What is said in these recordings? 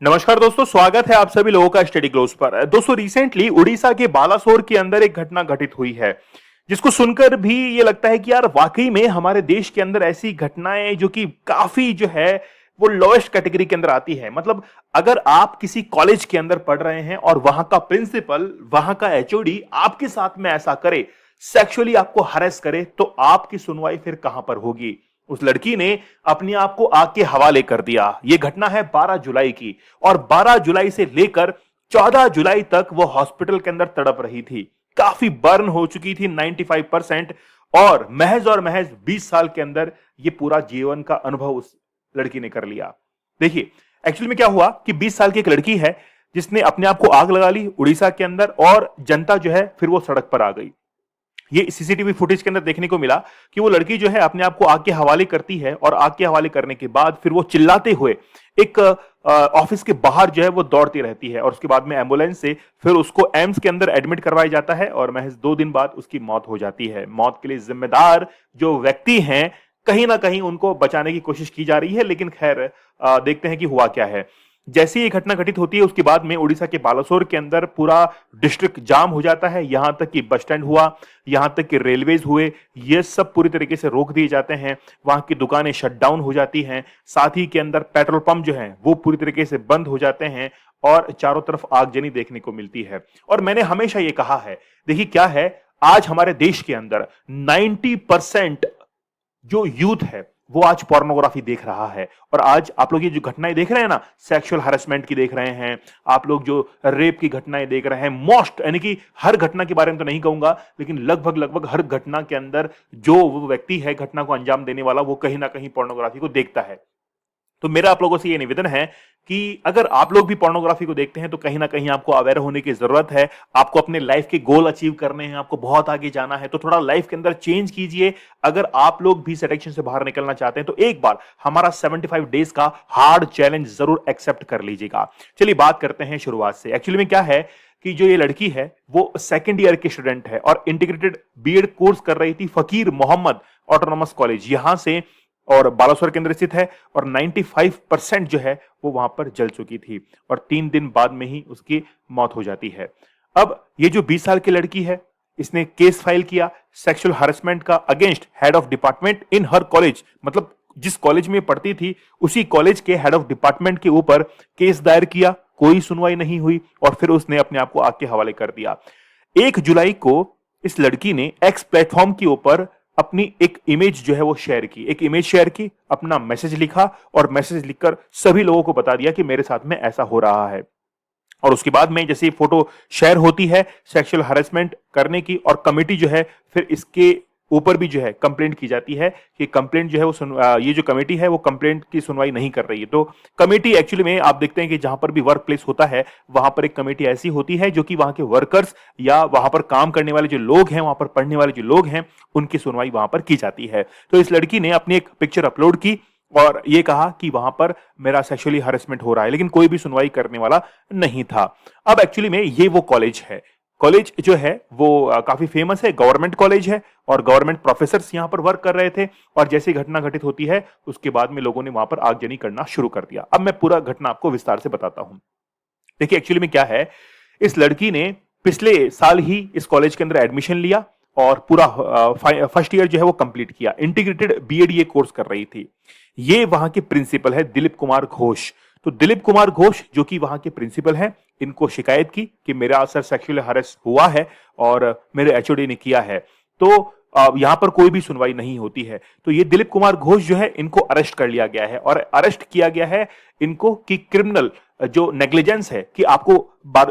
नमस्कार दोस्तों, स्वागत है आप सभी लोगों का स्टडी ग्लोस पर। दोस्तों, रिसेंटली उड़ीसा के बालासोर के अंदर एक घटना घटित हुई है, जिसको सुनकर भी ये लगता है कि यार वाकई में हमारे देश के अंदर ऐसी घटनाएं जो कि काफी जो है वो लोएस्ट कैटेगरी के अंदर आती है। मतलब अगर आप किसी कॉलेज के अंदर पढ़ रहे हैं और वहां का प्रिंसिपल, वहां का एचओडी आपके साथ में ऐसा करे, सेक्सुअली आपको हरेस करे, तो आपकी सुनवाई फिर कहां पर होगी। उस लड़की ने अपने आप को आग के हवाले कर दिया। यह घटना है 12 जुलाई की, और 12 जुलाई से लेकर 14 जुलाई तक वो हॉस्पिटल के अंदर तड़प रही थी। काफी बर्न हो चुकी थी 95%, और महज 20 साल के अंदर ये पूरा जीवन का अनुभव उस लड़की ने कर लिया। देखिए, एक्चुअली में क्या हुआ कि 20 साल की एक लड़की है जिसने अपने आप को आग लगा ली उड़ीसा के अंदर, और जनता जो है फिर वो सड़क पर आ गई। ये सीसीटीवी फुटेज के अंदर देखने को मिला कि वो लड़की जो है अपने आप को आग के हवाले करती है, और आग के हवाले करने के बाद फिर वो चिल्लाते हुए एक ऑफिस के बाहर जो है वो दौड़ती रहती है, और उसके बाद में एम्बुलेंस से फिर उसको एम्स के अंदर एडमिट करवाया जाता है, और महज 2 दिन बाद उसकी मौत हो जाती है। मौत के लिए जिम्मेदार जो व्यक्ति हैं, कहीं ना कहीं उनको बचाने की कोशिश की जा रही है, लेकिन खैर देखते हैं कि हुआ क्या है। जैसे ही ये घटना घटित होती है, उसके बाद में उड़ीसा के बालासोर के अंदर पूरा डिस्ट्रिक्ट जाम हो जाता है। यहां तक कि बस स्टैंड हुआ, यहां तक कि रेलवेज हुए, ये सब पूरी तरीके से रोक दिए जाते हैं। वहां की दुकानें शट डाउन हो जाती हैं। साथ ही के अंदर पेट्रोल पंप जो हैं वो पूरी तरीके से बंद हो जाते हैं, और चारों तरफ आगजनी देखने को मिलती है। और मैंने हमेशा ये कहा है, देखिए क्या है, आज हमारे देश के अंदर 90% जो यूथ है वो आज पोर्नोग्राफी देख रहा है। और आज आप लोग ये जो घटनाएं देख रहे हैं ना, सेक्सुअल हरेसमेंट की देख रहे हैं, आप लोग जो रेप की घटनाएं देख रहे हैं, मोस्ट यानी कि हर घटना के बारे में तो नहीं कहूंगा, लेकिन लगभग हर घटना के अंदर जो वो व्यक्ति है घटना को अंजाम देने वाला, वो कहीं ना कहीं पोर्नोग्राफी को देखता है। तो मेरा आप लोगों से ये निवेदन है कि अगर आप लोग भी पोर्नोग्राफी को देखते हैं तो कहीं ना कहीं आपको अवेयर होने की जरूरत है। आपको अपने लाइफ के गोल अचीव करने हैं, आपको बहुत आगे जाना है, तो थोड़ा लाइफ के अंदर चेंज कीजिए। अगर आप लोग भी सेडिक्शन से बाहर निकलना चाहते हैं तो एक बार हमारा 75 डेज का हार्ड चैलेंज जरूर एक्सेप्ट कर लीजिएगा। चलिए बात करते हैं शुरुआत से। एक्चुअली में क्या है कि जो ये लड़की है वो सेकेंड ईयर की स्टूडेंट है और इंटीग्रेटेड बीएड कोर्स कर रही थी फकीर मोहम्मद ऑटोनॉमस कॉलेज, यहां से, और बालासोर के अंदर स्थित है। और 95% जो है वो वहां पर जल चुकी थी, और 3 दिन बाद में ही उसकी मौत हो जाती है। अब ये जो 20 साल की लड़की है, इसने केस फाइल किया सेक्सुअल हरेसमेंट का against head of department in her college. मतलब जिस कॉलेज में पढ़ती थी उसी कॉलेज के हेड ऑफ डिपार्टमेंट के ऊपर केस दायर किया, कोई सुनवाई नहीं हुई, और फिर उसने अपने आप को आग के हवाले कर दिया। 1 जुलाई को इस लड़की ने एक्स प्लेटफॉर्म के ऊपर अपनी एक इमेज जो है वो शेयर की, एक इमेज शेयर की, अपना मैसेज लिखा, और मैसेज लिखकर सभी लोगों को बता दिया कि मेरे साथ में ऐसा हो रहा है। और उसके बाद में जैसे फोटो शेयर होती है सेक्सुअल हरेसमेंट करने की, और कमेटी जो है फिर इसके ऊपर भी जो है कंप्लेंट की जाती है कि कंप्लेंट जो है वो ये जो कमेटी है वो कंप्लेंट की सुनवाई नहीं कर रही है। तो कमेटी एक्चुअली में आप देखते हैं कि जहां पर भी वर्क प्लेस होता है वहां पर एक कमेटी ऐसी होती है जो कि वहां के वर्कर्स या वहां पर काम करने वाले जो लोग हैं, वहां पर पढ़ने वाले जो लोग हैं, उनकी सुनवाई वहां पर की जाती है। तो इस लड़की ने अपनी एक पिक्चर अपलोड की और ये कहा कि वहां पर मेरा सेक्सुअली हरेसमेंट हो रहा है, लेकिन कोई भी सुनवाई करने वाला नहीं था। अब एक्चुअली में ये वो कॉलेज है, कॉलेज जो है वो काफी फेमस है, गवर्नमेंट कॉलेज है, और गवर्नमेंट प्रोफेसर्स यहां पर वर्क कर रहे थे। और जैसी घटना घटित होती है उसके बाद में लोगों ने वहां पर आगजनी करना शुरू कर दिया। अब मैं पूरा घटना आपको विस्तार से बताता हूं। देखिए एक्चुअली में क्या है, इस लड़की ने पिछले साल ही इस कॉलेज के अंदर एडमिशन लिया और पूरा फर्स्ट ईयर जो है वो कंप्लीट किया। इंटीग्रेटेड बीएड कोर्स कर रही थी। ये वहां के प्रिंसिपल है दिलीप कुमार घोष। तो दिलीप कुमार घोष जो कि वहां के प्रिंसिपल हैं, इनको शिकायत की कि मेरा असर सेक्सुअल हरेस हुआ है और मेरे एचओडी ने किया है। तो यहां पर कोई भी सुनवाई नहीं होती है। तो ये दिलीप कुमार घोष जो है इनको अरेस्ट कर लिया गया है, और अरेस्ट किया गया है इनको कि क्रिमिनल जो नेग्लिजेंस है कि आपको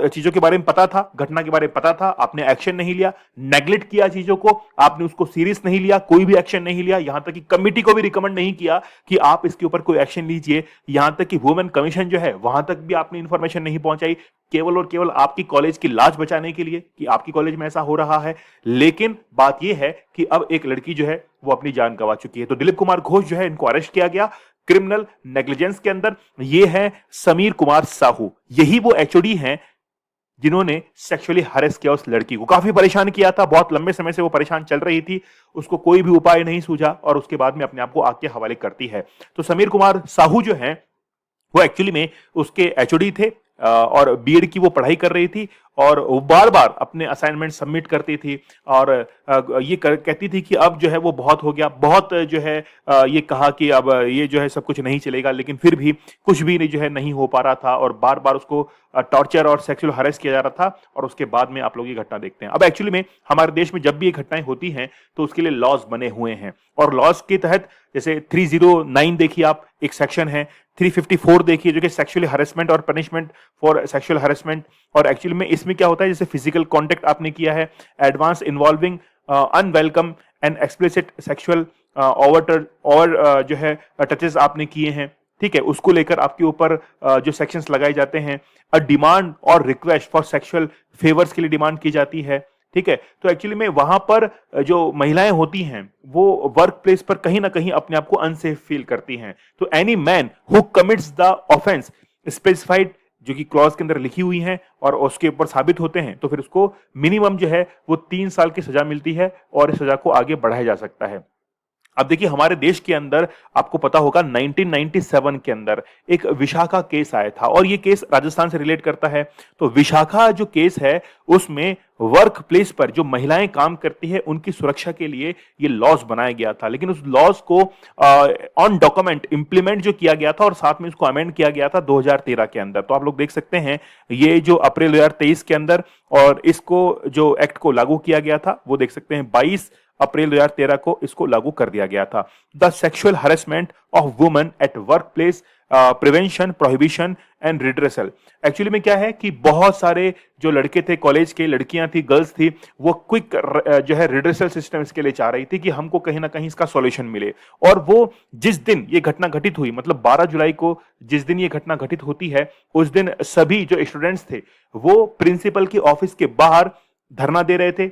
चीजों के बारे में पता था, घटना के बारे में पता था, आपने एक्शन नहीं लिया, नेग्लेक्ट किया चीजों को, आपने उसको सीरियस नहीं लिया, कोई भी एक्शन नहीं लिया। यहां तक कि कमिटी को भी रिकमेंड नहीं किया कि आप इसके ऊपर कोई एक्शन लीजिए। यहां तक कि वुमेन कमीशन जो है वहां तक भी आपने इंफॉर्मेशन नहीं पहुंचाई, केवल और केवल आपकी कॉलेज की लाज बचाने के लिए कि आपकी कॉलेज में ऐसा हो रहा है। लेकिन बात यह है कि अब एक लड़की जो है वो अपनी जान गंवा चुकी है। तो दिलीप कुमार घोष जो है इनको अरेस्ट किया गया क्रिमिनल नेग्लिजेंस के अंदर। ये है समीर कुमार साहू, यही वो एचओडी हैं जिन्होंने सेक्सुअली हरेस किया उस लड़की को, काफी परेशान किया था। बहुत लंबे समय से वो परेशान चल रही थी, उसको कोई भी उपाय नहीं सूझा, और उसके बाद में अपने आप को आग के हवाले करती है। तो समीर कुमार साहू जो हैं वो एक्चुअली में उसके एचओडी थे और बीएड की वो पढ़ाई कर रही थी और वो बार बार अपने असाइनमेंट सबमिट करती थी और कहती थी कि अब जो है वो बहुत हो गया, बहुत जो है ये कहा कि अब ये जो है सब कुछ नहीं चलेगा, लेकिन फिर भी कुछ भी नहीं जो है नहीं हो पा रहा था और बार बार उसको टॉर्चर और सेक्सुअल हरेस किया जा रहा था। और उसके बाद में आप लोग ये घटना देखते हैं। अब एक्चुअली में हमारे देश में जब भी ये घटनाएं होती हैं तो उसके लिए लॉज बने हुए हैं और लॉज के तहत जैसे 309 देखिए आप, एक सेक्शन है, 354 देखिए जो कि सेक्सुअली हरेसमेंट और पनिशमेंट फॉर सेक्सुअल हरेसमेंट। और एक्चुअली में इसमें क्या होता है, जैसे फिजिकल कांटेक्ट आपने किया है, advance involving unwelcome and explicit sexual over और जो है टचेस आपने किए हैं, ठीक है, उसको लेकर आपके ऊपर जो सेक्शंस लगाए जाते हैं। अ डिमांड और रिक्वेस्ट फॉर सेक्सुअल फेवर्स के लिए डिमांड की जाती है, ठीक है। तो एक्चुअली में वहां पर जो महिलाएं होती हैं वो वर्क प्लेस पर कहीं ना कहीं अपने आप को अनसेफ फील करती हैं। तो any man who commits the offence specified, जो कि क्लॉज के अंदर लिखी हुई हैं और उसके ऊपर साबित होते हैं, तो फिर उसको मिनिमम जो है वो 3 साल की सजा मिलती है और इस सजा को आगे बढ़ाया जा सकता है। अब देखिए हमारे देश के अंदर आपको पता होगा 1997 के अंदर एक विशाखा केस आया था और ये केस राजस्थान से रिलेट करता है। तो विशाखा जो केस है उसमें वर्क प्लेस पर जो महिलाएं काम करती है उनकी सुरक्षा के लिए ये लॉज बनाया गया था, लेकिन उस लॉज को ऑन डॉक्यूमेंट इंप्लीमेंट जो किया गया था और साथ में उसको अमेंड किया गया था 2013 के अंदर। तो आप लोग देख सकते हैं ये जो अप्रैल 2023 के अंदर और इसको जो एक्ट को लागू किया गया था वो देख सकते हैं 22 अप्रैल 2013 को इसको लागू कर दिया गया था। The sexual harassment of women at work place prevention, prohibition and redressal. Actually में क्या है कि बहुत सारे जो लड़के थे, कॉलेज के लड़कियां थी, गर्ल्स थी, वो क्विक जो है रिड्रेसल सिस्टम इसके लिए चाह रही थी कि हमको कहीं ना कहीं इसका सॉल्यूशन मिले। और वो जिस दिन ये घटना घटित हुई, मतलब 12 जुलाई को जिस दिन ये घटना घटित होती है, उस दिन सभी जो स्टूडेंट्स थे वो प्रिंसिपल की ऑफिस के बाहर धरना दे रहे थे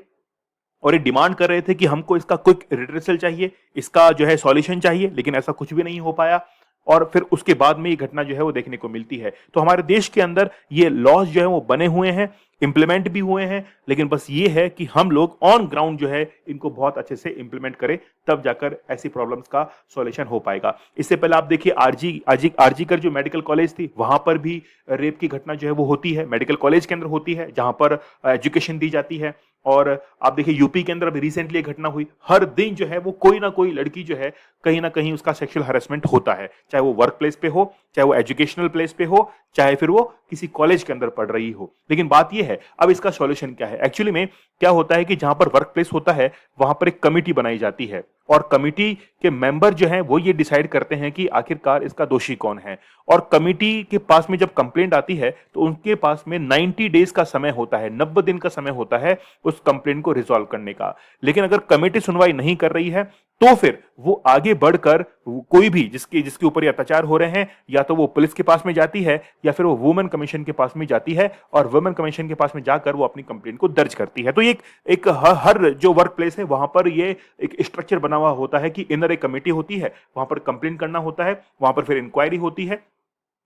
और ये डिमांड कर रहे थे कि हमको इसका क्विक रिड्रेसल चाहिए, इसका जो है सॉल्यूशन चाहिए, लेकिन ऐसा कुछ भी नहीं हो पाया। और फिर उसके बाद में ये घटना जो है वो देखने को मिलती है। तो हमारे देश के अंदर ये लॉज जो है वो बने हुए हैं, इंप्लीमेंट भी हुए हैं, लेकिन बस ये है कि हम लोग ऑन ग्राउंड जो है इनको बहुत अच्छे से इंप्लीमेंट करें, तब जाकर ऐसी प्रॉब्लम्स का सॉल्यूशन हो पाएगा। इससे पहले आप देखिए आरजी कर जो मेडिकल कॉलेज थी वहां पर भी रेप की घटना जो है वो होती है, मेडिकल कॉलेज के अंदर होती है जहां पर एजुकेशन दी जाती है। और आप देखिए यूपी के अंदर अभी रिसेंटली घटना हुई, हर दिन जो है वो कोई ना कोई लड़की जो है कहीं ना कहीं उसका सेक्सुअल हरेसमेंट होता है, चाहे वो वर्क प्लेस पे हो, चाहे वो एजुकेशनल प्लेस पे हो, चाहे फिर वो किसी कॉलेज के अंदर पढ़ रही हो। लेकिन बात यह है अब इसका सॉल्यूशन क्या है। एक्चुअली में क्या होता है कि जहां पर वर्क प्लेस होता है वहां पर एक कमिटी बनाई जाती है और कमिटी के मेंबर जो हैं वो ये डिसाइड करते हैं कि आखिरकार इसका दोषी कौन है। और कमिटी के पास में जब कंप्लेंट आती है तो उनके पास में 90 डेज का समय होता है, 90 दिन का समय होता है उस कंप्लेंट को रिजॉल्व करने का। लेकिन अगर कमेटी सुनवाई नहीं कर रही है तो फिर वो आगे बढ़कर कोई भी जिसके ऊपर ये अत्याचार हो रहे हैं, या तो वो पुलिस के पास में जाती है या फिर वो वुमेन कमीशन के पास में जाती है और वुमेन कमीशन के पास में जाकर वो अपनी कंप्लेंट को दर्ज करती है। तो ये एक हर जो वर्क प्लेस है वहां पर ये एक स्ट्रक्चर बना हुआ होता है कि इनर एक कमेटी होती है, वहां पर कंप्लेंट करना होता है, वहां पर फिर इंक्वायरी होती है,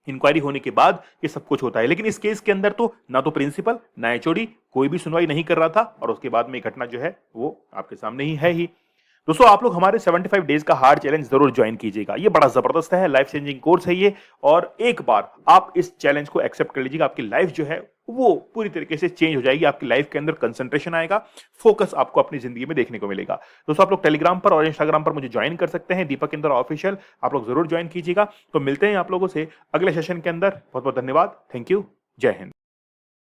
इंक्वायरी होने के बाद ये सब कुछ होता है। लेकिन इस केस के अंदर तो ना तो प्रिंसिपल ना एचओडी कोई भी सुनवाई नहीं कर रहा था और उसके बाद में घटना जो है वो आपके सामने ही है ही। दोस्तों आप लोग हमारे 75 डेज का हार्ड चैलेंज जरूर ज्वाइन कीजिएगा, ये बड़ा जबरदस्त है, लाइफ चेंजिंग कोर्स है ये। और एक बार आप इस चैलेंज को एक्सेप्ट कर लीजिएगा, आपकी लाइफ जो है वो पूरी तरीके से चेंज हो जाएगी, आपकी लाइफ के अंदर कंसंट्रेशन आएगा, फोकस आपको अपनी जिंदगी में देखने को मिलेगा। दोस्तों आप लोग टेलीग्राम पर और इंस्टाग्राम पर मुझे ज्वाइन कर सकते हैं, दीपक इंद्रा ऑफिशियल, आप लोग जरूर ज्वाइन कीजिएगा। तो मिलते हैं आप लोगों से अगले सेशन के अंदर। बहुत बहुत धन्यवाद, थैंक यू, जय हिंद।